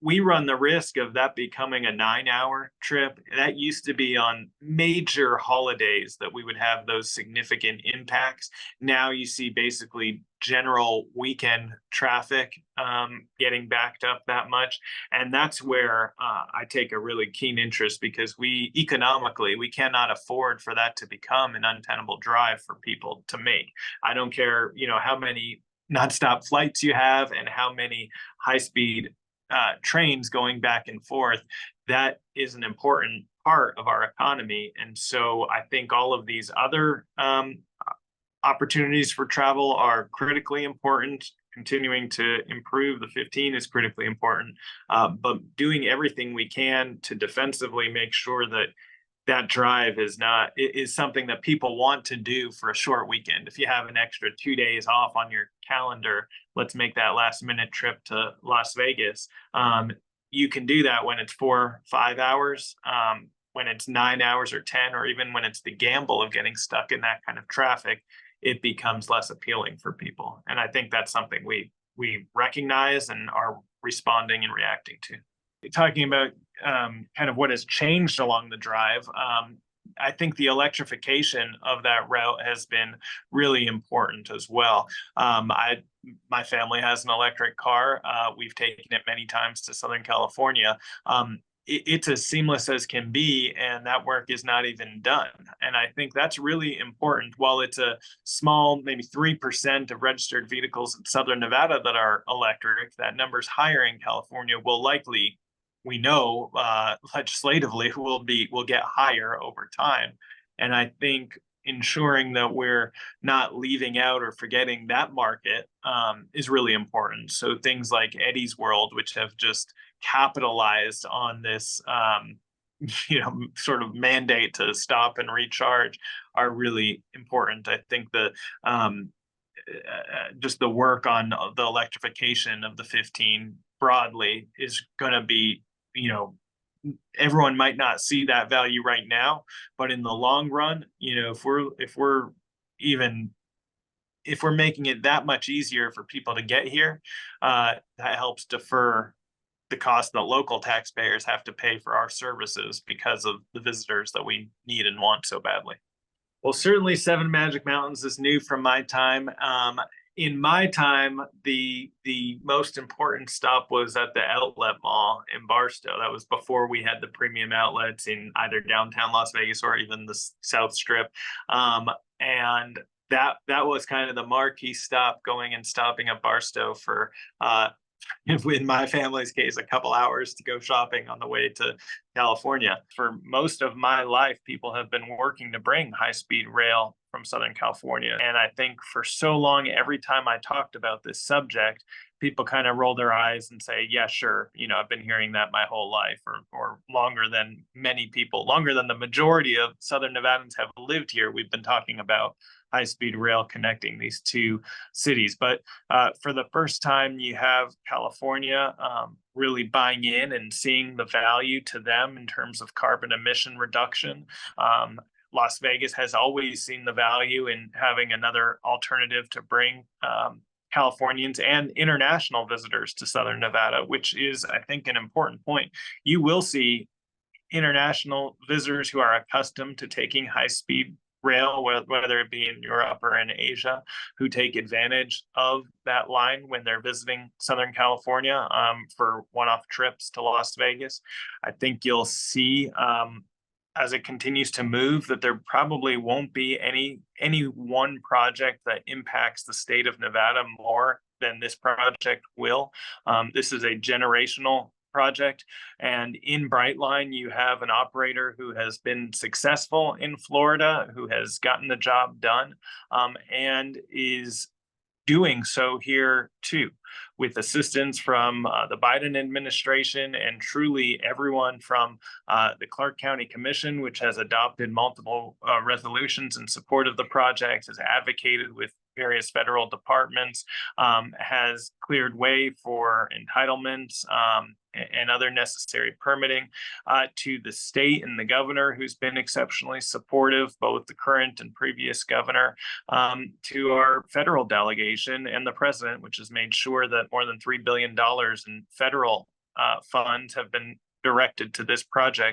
we run the risk of that becoming a 9-hour trip. That used to be on major holidays that we would have those significant impacts. Now you see basically general weekend traffic getting backed up that much. And that's where I take a really keen interest, because we economically, we cannot afford for that to become an untenable drive for people to make. I don't care, how many nonstop flights you have and how many high-speed trains going back and forth. That is an important part of our economy. And so I think all of these other opportunities for travel are critically important. Continuing to improve the 15 is critically important, but doing everything we can to defensively make sure that that drive is something that people want to do for a short weekend. If you have an extra 2 days off on your calendar, let's make that last minute trip to Las Vegas. You can do that when it's 4-5 hours. When it's 9 hours or 10, or even when it's the gamble of getting stuck in that kind of traffic, it becomes less appealing for people. And I think that's something we recognize and are responding and reacting to. Talking about kind of what has changed along the drive, I think the electrification of that route has been really important as well. My family has an electric car. We've taken it many times to Southern California. It's as seamless as can be, and that work is not even done. And I think that's really important. While it's a small, maybe 3% of registered vehicles in Southern Nevada that are electric, that number's higher in California. Will likely, we know legislatively, will get higher over time. And I think ensuring that we're not leaving out or forgetting that market is really important. So things like Eddie's World, which have just capitalized on this sort of mandate to stop and recharge, are really important. I think the just the work on the electrification of the 15 broadly is going to be, everyone might not see that value right now, but in the long run, if we're making it that much easier for people to get here, that helps defer the cost that local taxpayers have to pay for our services because of the visitors that we need and want so badly. Well, certainly Seven Magic Mountains is new from my time. In my time, the most important stop was at the outlet mall in Barstow. That was before we had the premium outlets in either downtown Las Vegas or even the South Strip. And that was kind of the marquee stop, going and stopping at Barstow for in my family's case, a couple hours to go shopping on the way to California. For most of my life, people have been working to bring high-speed rail from Southern California. And I think for so long, every time I talked about this subject, people kind of roll their eyes and say, yeah, sure. I've been hearing that my whole life, or longer than many people, longer than the majority of Southern Nevadans have lived here. We've been talking about high-speed rail connecting these two cities. But for the first time, you have California really buying in and seeing the value to them in terms of carbon emission reduction. Las Vegas has always seen the value in having another alternative to bring Californians and international visitors to Southern Nevada, which is, I think, an important point. You will see international visitors who are accustomed to taking high-speed rail, whether it be in Europe or in Asia, who take advantage of that line when they're visiting Southern California for one-off trips to Las Vegas. I think you'll see as it continues to move that there probably won't be any one project that impacts the state of Nevada more than this project will. This is a generational project. And in Brightline, you have an operator who has been successful in Florida, who has gotten the job done, and is doing so here too, with assistance from the Biden administration and truly everyone from the Clark County Commission, which has adopted multiple resolutions in support of the project, has advocated with various federal departments, has cleared way for entitlements and other necessary permitting, to the state and the governor, who's been exceptionally supportive, both the current and previous governor, to our federal delegation and the president, which has made sure that more than $3 billion in federal funds have been directed to this project